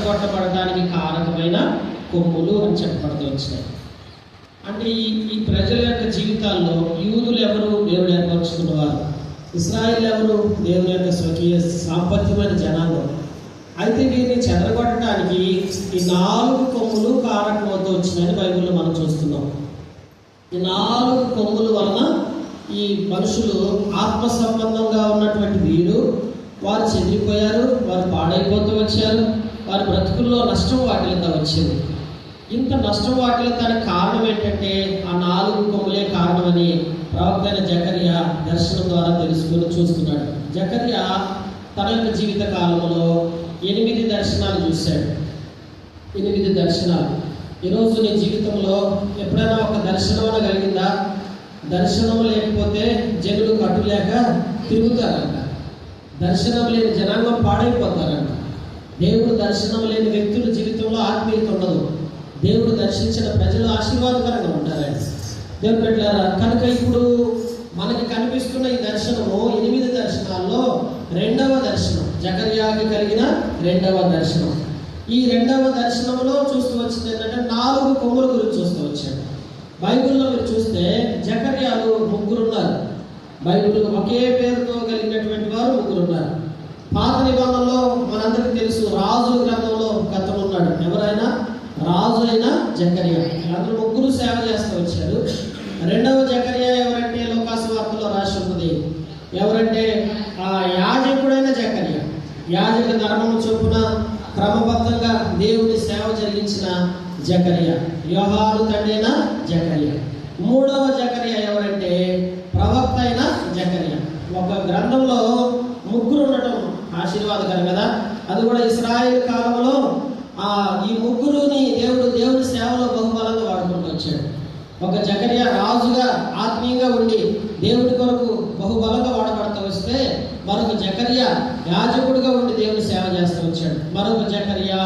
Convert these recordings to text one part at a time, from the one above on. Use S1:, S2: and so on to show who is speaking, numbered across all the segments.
S1: చెదరగొట్టబడటానికి కారకమైన కొమ్ములు అని చెప్పబడుతూ వచ్చినాయి. అంటే ఈ ప్రజల యొక్క జీవితాల్లో యూదులు ఎవరు? దేవుడు ఏర్పరచుకున్నవారు. ఇశ్రాయేలు ఎవరు? దేవుని యొక్క స్వకీయ సాంపత్యమైన జనాంగం. అయితే వీరిని చెదరగొట్టడానికి ఈ 4 కొమ్ములు కారకమవుతూ వచ్చినాయని బైబిల్లో మనం చూస్తున్నాం. ఈ 4 కొమ్ముల వలన ఈ మనుషులు ఆత్మ సంబంధంగా ఉన్నటువంటి వీరు వారు చెదిరిపోయారు, వారు పాడైపోతూ వచ్చారు, వారి బ్రతుకుల్లో నష్టం వాటిల్తా వచ్చింది. ఇంత నష్టం వాటిల్తానికి కారణం ఏంటంటే ఆ 4 కొమ్ములే కారణమని ప్రవక్త అయిన జకర్యా దర్శనం ద్వారా తెలుసుకుని చూస్తున్నాడు. జకర్యా తన యొక్క జీవిత కాలంలో 8 దర్శనాలు చూశాడు. 8 దర్శనాలు. ఈరోజు నీ జీవితంలో ఎప్పుడైనా ఒక దర్శనం కలిగిందా? దర్శనం లేకపోతే జనులు కట్టులేక తిరుగుతారంట. దర్శనం లేని జనాంగం పాడైపోతారంట. దేవుడు దర్శనం లేని వ్యక్తుల జీవితంలో ఆత్మీయత ఉండదు. దేవుడు దర్శించిన ప్రజలు ఆశీర్వాదకరంగా ఉంటారండి. దేవుడు పెట్టారా? కనుక ఇప్పుడు మనకి కనిపిస్తున్న ఈ దర్శనము 8 దర్శనాల్లో 2వ దర్శనం, జకర్యాకి కలిగిన 2వ దర్శనం. ఈ 2వ దర్శనంలో చూస్తూ వచ్చింది ఏంటంటే 4 కొమ్ముల గురించి చూస్తూ వచ్చాడు. బైబిల్లో మీరు చూస్తే జకర్యాలు 3 ఉన్నారు. బైబిల్ ఒకే పేరుతో కలిగినటువంటి వారు 3 ఉన్నారు. పాత నిబంధనలో మనందరికీ తెలుసు, రాజుల గ్రంథంలో కథలు ఉన్నాడు. ఎవరైనా రాజు అయిన జకర్యా. అందరూ 3 సేవ చేస్తూ వచ్చారు. 2వ జకర్యా ఎవరంటే లోకాసువార్తలో రాసి ఉన్నది. ఎవరంటే ఆ యాజకుడైన జకర్యా. యాజక ధర్మము చొప్పున క్రమబద్ధంగా దేవుని సేవ జరిగించిన జకర్యా. యోహాను తండ్రైన జకర్యా. 3వ జకర్యా ఎవరంటే ప్రవక్త అయిన జకర్యా. ఒక గ్రంథంలో 3 ఉండటం ఆశీర్వాదకరం కదా. అది కూడా ఇశ్రాయేలు కాలంలో ఈ 3ని దేవుని సేవలో బహుబలంగా వాడుకుంటూ వచ్చాడు. ఒక జకర్యా రాజుగా ఆత్మీయంగా ఉండి దేవుడి కొరకు బహుబలంగా వాడబడుతూ వస్తే, మరొక జకర్యా యాజకుడిగా ఉండి దేవుని సేవ చేస్తూ వచ్చాడు. మరొక జకర్యా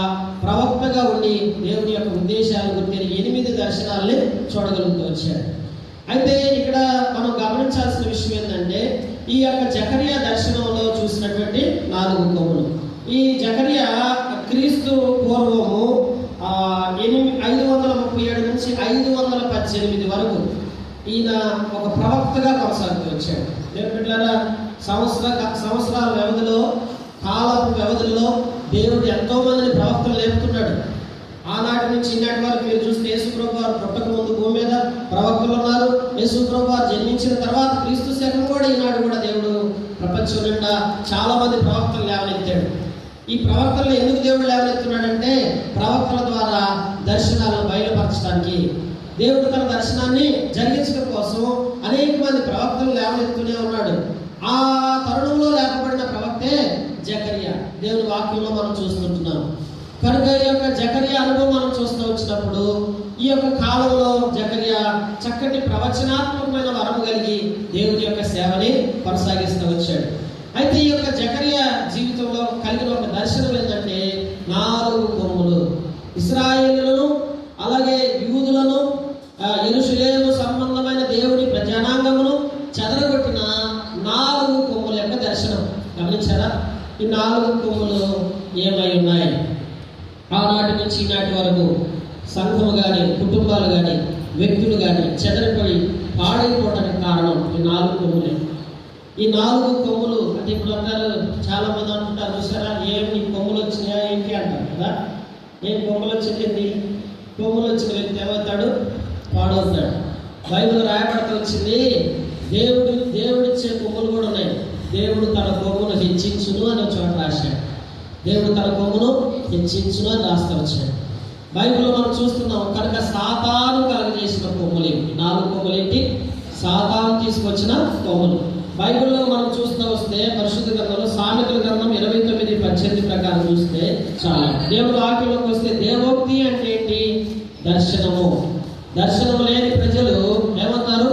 S1: ప్రవక్తగా ఉండి దేవుని యొక్క ఉద్దేశాలు గురించి 8 దర్శనాల్ని చూడగలుగుతూ వచ్చాడు. అయితే ఇక్కడ మనం గమనించాల్సిన విషయం ఏంటంటే ఈ యొక్క జకర్యా దర్శనంలో చూసినటువంటి 4 కొమ్ములు. ఈ జకర్యా క్రీస్తు పూర్వము 537 నుంచి 518 వరకు ఈయన ఒక ప్రవక్తగా కొనసాగుతూ వచ్చాడు. దేవుడిలారా సంవత్సరాల వ్యవధిలో, కాలపు వ్యవధిలో దేవుడు ఎంతో మందిని ప్రవక్తలు లేపుతున్నాడు. ఆనాటి నుంచి ఈనాటి వరకు మీరు చూస్తే యేసుప్రభు వారు పుట్టక ముందు భూమి మీద ప్రవక్తలు ఉన్నారు. యేసుప్రభు వారు జన్మించిన తర్వాత క్రీస్తు శకం కూడా ఈనాడు కూడా దేవుడు ప్రపంచం నిండా చాలా మంది ప్రవక్తలు లేవనెత్తాడు. ఈ ప్రవక్తలను ఎందుకు దేవుడు లేవనెత్తున్నాడంటే ప్రవక్తల ద్వారా దర్శనాలను బయలుపరచడానికి, దేవుడు తన దర్శనాన్ని జరిగించడం కోసం అనేక మంది ప్రవక్తలు లేవనెత్తునే ఉన్నాడు. ఆ తరుణంలో లేపబడిన ప్రవక్తే జకర్యా. దేవుని వాక్యంలో మనం చూస్తుంటున్నాం. కనుక ఈ యొక్క జకర్యా అనుభవం మనం చూస్తూ వచ్చినప్పుడు ఈ యొక్క కాలంలో జకర్యా చక్కటి ప్రవచనాత్మకమైన వరము కలిగి దేవుని యొక్క సేవని కొనసాగిస్తూ వచ్చాడు. అయితే ఈ యొక్క జకర్యా జీవితంలో కలిగిన ఒక దర్శనం ఏంటంటే 4 కొమ్ములు. ఇశ్రాయేలులను అలాగే యూదులను యెరూషలేము సంబంధమైన దేవుని ప్రజానాంగమును చెదరగొట్టిన 4 కొమ్ముల యొక్క దర్శనం గమనించారా? ఈ 4 కొమ్ములు ఏమై ఉన్నాయి? ఆనాటి నుంచి ఈనాటి వరకు సంఘము కానీ, కుటుంబాలు కానీ, వ్యక్తులు కానీ చెదరిపోయి పాడైపోవడానికి కారణం ఈ 4 కొమ్ములే. ఈ 4 కొమ్ములు అంటే ఇప్పుడు అంటారు, చాలా మంది అంటుంటారు, చూసారా ఏమి కొమ్ములు వచ్చినాయా ఏంటి అంటారు కదా. ఏం కొమ్ములు వచ్చింది? కొమ్ములు వచ్చిన వ్యక్తి ఏమవుతాడు? పాడవుతాడు. బైబిల్ రాయబడుతూ వచ్చింది, దేవుడిచ్చే కొమ్ములు కూడా ఉన్నాయి. దేవుడు తన కొమ్మును హెచ్చించును అని చోట రాశాడు. దేవుడు తన కొమ్మును హెచ్చించును అని రాస్తూ వచ్చాడు. బైబిల్లో మనం చూస్తున్నాం. కనుక సాతాను కలుగజేసిన కొమ్ములు 4 కొమ్ములు ఏంటి? సాతాను తీసుకొచ్చిన కొమ్ములు. బైబిల్లో మనం చూస్తూ వస్తే పరిశుద్ధ గ్రంథంలో సామెతల గ్రంథం 29:18 ప్రకారం చూస్తే చాలా దేవుడు వాక్యంలోకి వస్తే దేవోక్తి అంటే ఏంటి? దర్శనము. దర్శనం లేని ప్రజలు ఏమన్నారు?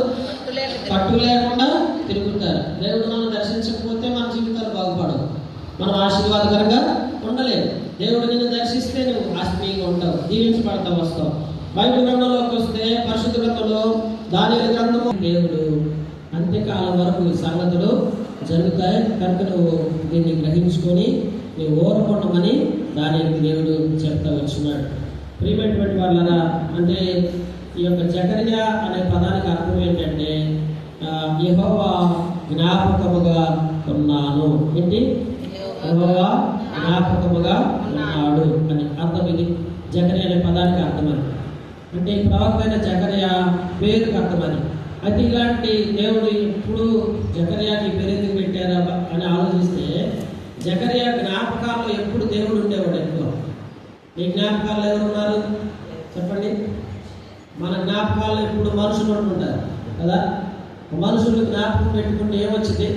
S1: కట్టు లేకుండా తిరుగుతారు. దేవుడు మనం దర్శించకపోతే మన జీవితాలు బాగుపడవు, మనం ఆశీర్వాదకరంగా ఉండలేము. దేవుడు నిన్ను దర్శిస్తే నువ్వు ఆత్మీయంగా ఉంటావు, దీవించబడతావు, వస్తావు. బైబిల్ గ్రంథంలోకి వస్తే పరిశుద్ధ గ్రంథంలో దానియేలు గ్రంథము దేవుడు అంత్యకాలం వరకు ఈ సంగతులు జరుగుతాయి, కనుక నువ్వు దీన్ని గ్రహించుకొని నువ్వు ఓర్పడమని దానికి దేవుడు చెప్తా వచ్చున్నాడు. ప్రియమైనటువంటి వాళ్ళరా, అంటే ఈ యొక్క జకర్యా అనే పదానికి అర్థం ఏంటంటే యెహోవా జ్ఞాపకముగా ఉన్నాను. ఏంటి? యెహోవా జ్ఞాపకముగా ఉన్నాడు అని అర్థం. ఇది జకర్యా అనే పదానికి అర్థమని, అంటే ప్రవక్త అయిన జకర్యా పేరుకి అర్థమని. అయితే ఇలాంటి దేవుడు ఇప్పుడు జకర్యాకి పేరు ఎందుకు పెట్టారా అని ఆలోచిస్తే, జకర్యా జ్ఞాపకాల్లో ఎప్పుడు దేవుడు ఉండేవాడు ఎక్కువ. మీ జ్ఞాపకాల్లో ఎవరు ఉన్నారు చెప్పండి? మన జ్ఞాపకాల్లో ఎప్పుడు మనుషులు ఉంటుంటారు కదా. మనుషులు జ్ఞాపకం పెట్టుకుంటే ఏమొచ్చింది?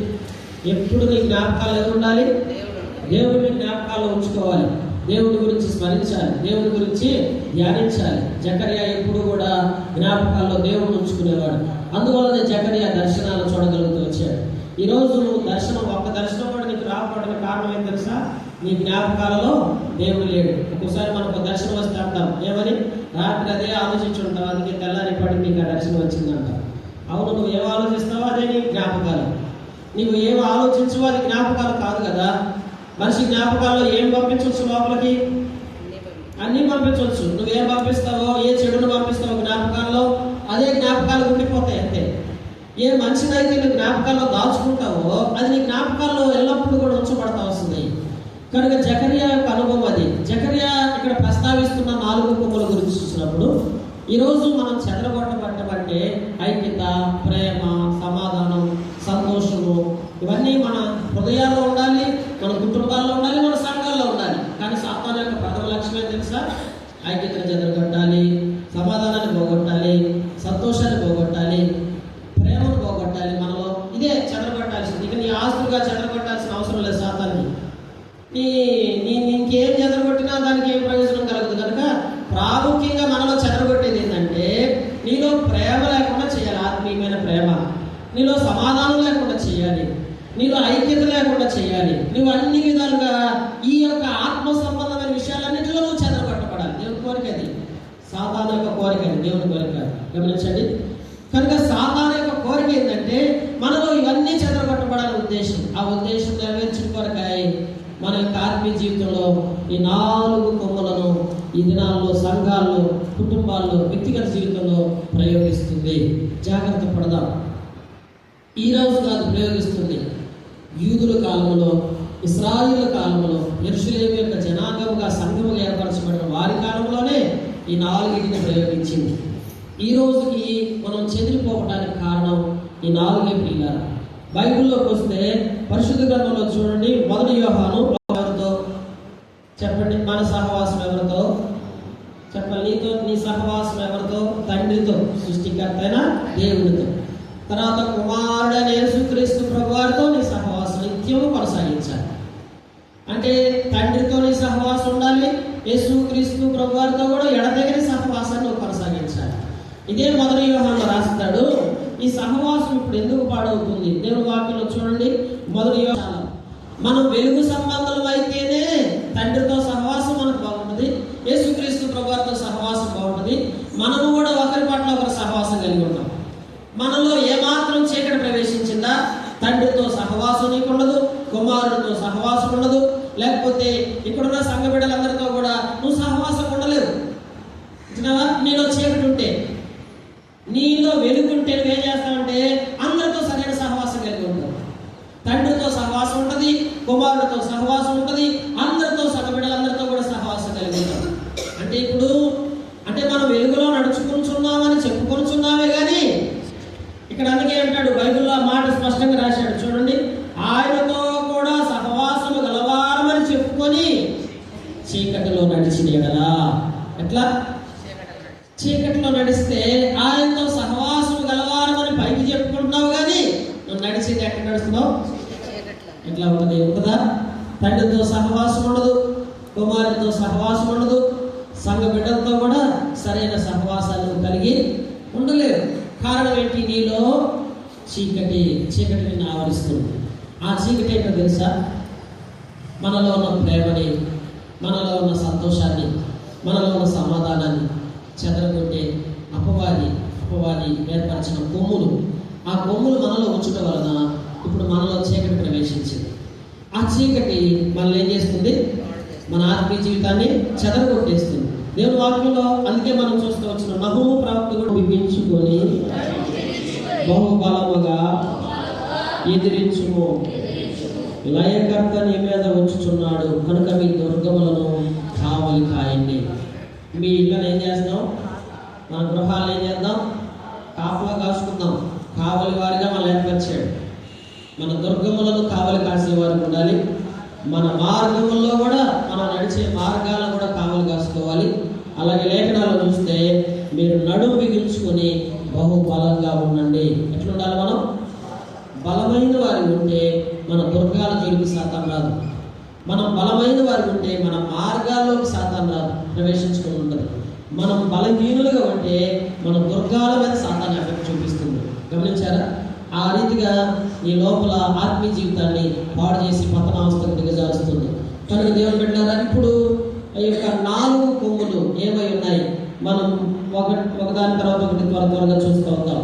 S1: ఎప్పుడు నీ జ్ఞాపకాలు ఎవరు ఉండాలి? దేవుడిని జ్ఞాపకాల్లో ఉంచుకోవాలి, దేవుడి గురించి స్మరించాలి, దేవుడి గురించి ధ్యానించాలి. జకర్యా ఎప్పుడు కూడా జ్ఞాపకాల్లో దేవుడిని ఉంచుకునేవాడు. అందువల్లనే జకర్యా దర్శనాలు చూడగలుగుతూ వచ్చాడు. ఈరోజు నువ్వు ఒక్క దర్శనం కూడా నీకు రాకపోవడానికి కారణం ఏం తెలుసా? నీ జ్ఞాపకాలలో దేవుడు లేడు. ఒక్కోసారి మనకు దర్శనం వస్తే అంటాం ఏమని? రాత్రి అదే ఆలోచించుంటావు, అందుకే తెల్లారిపడి నీకు ఆ దర్శనం వచ్చిందంటావు. అవును, నువ్వు ఏం ఆలోచిస్తావో అదే నీ జ్ఞాపకాలు. నువ్వు ఏం ఆలోచించవో అది జ్ఞాపకాలు కాదు కదా. మనిషి జ్ఞాపకాల్లో ఏం పంపించవచ్చు? లోపలికి అన్నీ పంపించవచ్చు. నువ్వేం పంపిస్తావో, ఏ చెడును పంపిస్తావో జ్ఞాపకాల్లో, అదే జ్ఞాపకాలు ఉండిపోతాయి అంతే. ఏ మనిషినైతే నువ్వు జ్ఞాపకాల్లో దాచుకుంటావో అది నీ జ్ఞాపకాల్లో ఎల్లప్పుడూ కూడా ఉంచబడతా వస్తుంది. కనుక జకర్యా యొక్క అనుభవం అది. జకర్యా ఇక్కడ ప్రస్తావిస్తున్న 4 కొమ్ముల గురించి చూసినప్పుడు, ఈరోజు మనం చెదరగొట్టబట్టబట్టే ఐక్యత, ప్రేమ, సమాధానం, సంతోషము ఇవన్నీ మన హృదయాల్లో ఉండాలి, మన కుటుంబాల్లో ఉండాలి, మన సంఘాల్లో ఉండాలి. కానీ సాతాను యొక్క ప్రథమ లక్ష్యం ఏం తెలుసా? ఐక్యతను చెదరగొట్టాలి, సమాధానాన్ని పోగొట్టాలి, సంతోషాన్ని పోగొట్టాలి, ప్రేమను పోగొట్టాలి. మనలో ఇదే చెదరగొట్టాల్సింది. ఇక నీ ఆస్తులుగా చెదరగొట్టాల్సిన అవసరం లేదు సాతానికి. ఇంకేం చెదరగొట్టినా దానికి ఏం ప్రయోజనం కలగదు. కనుక ప్రాముఖ్యంగా మనలో చెదరగొట్టేది ఏంటంటే, నీలో ప్రేమ లేకుండా చేయాలి, ఆత్మీయమైన ప్రేమ. నీలో సమాధానం లేకుండా చేయాలి, నీలో ఐక్యత లేకుండా చేయాలి. నువ్వు అన్ని విధాలుగా ఈ యొక్క ఆత్మ సంబంధమైన విషయాలన్నింటిలో నువ్వు చెదరగొట్టబడాలి. దేవుని కోరిక అది, సాతాను యొక్క కోరిక అది, దేవుని కోరిక. గమనించండి. కనుక సాతాను యొక్క కోరిక ఏంటంటే మనలో ఇవన్నీ చెదరగొట్టబడాలని ఉద్దేశం. ఆ ఉద్దేశం నెరవేర్చిన కొరకాయ మన యొక్క ఆత్మీయ జీవితంలో ఈ 4 కొమ్ములను ఈ దినాల్లో సంఘాల్లో, కుటుంబాల్లో, వ్యక్తిగత జీవితంలో ప్రయోగిస్తుంది. జాగ్రత్త పడదాం. ఈ రోజు కాదు ప్రయోగిస్తుంది. యూదుల కాలంలో, ఇశ్రాయేలు కాలంలో, యెరూషలేము యొక్క జనాంగముగా సంఘముగా ఏర్పరచబడిన వారి కాలంలోనే ఈ 4 ప్రయోగించింది. ఈ రోజుకి మనం చెదిరిపోవడానికి కారణం ఈ 4 ప్రియులారా. బైబిల్లోకి వస్తే పరిశుద్ధ గ్రంథంలో చూడండి, 1 యోహాను ఎవరితో చెప్పండి? మన సహవాసం ఎవరితో చెప్పండి? నీతో నీ సహవాసం ఎవరితో? తండ్రితో, సృష్టికర్త అయిన దేవుడితో. తర్వాత కుమారుడైన యేసుక్రీస్తు ప్రభువారితో నీ సహవాసం నిత్యము కొనసాగించాలి. అంటే తండ్రితో నీ సహవాసం ఉండాలి, యేసుక్రీస్తు ప్రభువారితో కూడా ఎడతెగని సహవాసాన్ని నువ్వు కొనసాగించాలి. ఇదే 1 యోహాను రాస్తాడు. ఈ సహవాసం ఇప్పుడు ఎందుకు పాడవుతుంది? దేవుని వాక్యంలో చూడండి, 1 యోహాను, మనం వెలుగు సంబంధం అయితేనే తండ్రితో సహవాసం మనకు బాగుంటుంది, యేసుక్రీస్తు ప్రభువారితో సహవాసం బాగుంటుంది. మనము కూడా ఒకరి పట్ల ఒకరు సహవాసం కలిగి ఉంటాం. మనలో ఏమాత్రం చీకటి ప్రవేశించిందా, తండ్రితో సహవాసం నీకు ఉండదు, కుమారుడితో సహవాసం ఉండదు, లేకపోతే ఇక్కడున్న సంఘ బిడ్డలందరితో కూడా నువ్వు సహవాసం ఉండలేవు. నీలో చీకటి ఉంటే, నీలో వెలుగుంటే నువ్వేం చేస్తావంటే అందరితో సరైన సహవాసం కలిగి ఉంటావు. తండ్రితో సహవాసం ఉంటుంది, కుమారుడితో సహవాసం ఉంటుంది, అందరితో సంఘ బిడ్డలందరితో కూడా సహవాసం కలిగి ఉంటాం. అంటే ఇప్పుడు మనం వెలుగులో నడుచుకుంటున్నామని చెప్పుకొనిచున్నామే కానీ, ఇక్కడ అందుకే అంటాడు బైబిల్లో ఆ మాట స్పష్టంగా రాశాడు చూడండి, ఆయనతో కూడా సహవాసము గలవారమని చెప్పుకొని చీకటిలో నడిచిన ఎడలా. ఎట్లా? చీకటిలో నడిస్తే ఆయనతో సహవాసము గలవారమని పైకి చెప్పుకుంటున్నావు కానీ నువ్వు నడిచేది ఎక్కడ నడుస్తున్నావు? ఎట్లా ఉంటుంది? ఉంటుందా? తండ్రితో సహవాసం ఉండదు, కుమారుడితో సహవాసం ఉండదు, సంఘ బిడ్డలతో కూడా సరైన సహవాసాలు కలిగి ఉండలేవు. కారణం ఏంటి? నీలో చీకటి నిన్ను ఆవరిస్తుంది. ఆ చీకటి ఏంటో తెలుసా? మనలో ఉన్న ప్రేమని, మనలో ఉన్న సంతోషాన్ని, మనలో ఉన్న సమాధానాన్ని చెదరగొట్టే అపవాది ఏర్పరిచిన కొమ్ములు. ఆ కొమ్ములు మనలో ఉంచడం వలన ఇప్పుడు మనలో చీకటి ప్రవేశించింది. ఆ చీకటి మనల్ని ఏం చేస్తుంది? మన ఆత్మీయ జీవితాన్ని చెదరగొట్టేస్తుంది. దేవుని వాక్యంలో అందుకే మనం చూస్తూ వచ్చిన నహూము ప్రవక్త కూడా బిగించుకొని బహుబలముగా ఎదిరించుము, లయకర్త నీ మీద ఉంచుచున్నాడు కనుక మీ దుర్గములను కావలి కాయండి. మీ ఇళ్ళని ఏం చేస్తాం? మన గృహాలను ఏం చేద్దాం? కాపలా కాసుకుందాం. కావలి వారిగా మనం ఏర్పరిచాడు. మన దుర్గములను కావలి కాసేవారికి ఉండాలి. మన మార్గముల్లో కూడా మనం నడిచే మార్గాలను కూడా కావలి కాసుకోవాలి. అలాగే లేఖనాలు చూస్తే మీరు నడుము బిగించుకొని బహుబలంగా ఉండండి. ఎట్లుండాలి? మనం బలమైన వారి ఉంటే మన దుర్గాల జోలికి సాతాను రాదు. మనం బలమైన వారి ఉంటే మన మార్గాల్లోకి సాతాను రాదు, ప్రవేశించుకుని ఉంటుంది. మనం బలహీనులుగా ఉంటే మన దుర్గాల మీద సాతాను ఎఫెక్ట్ చూపిస్తుంది. గమనించారా? ఆ రీతిగా ఈ లోపల ఆత్మీయ జీవితాన్ని పాడు చేసి పతనావస్థకు దిగజారుస్తుంది. కనుక దేవుని బిడ్డలారా, ఇప్పుడు ఈ యొక్క 4 కొమ్ములు ఏమై ఉన్నాయి మనం ఒకదాని తర్వాత ఒకటి త్వరగా చూస్తూ ఉంటాం.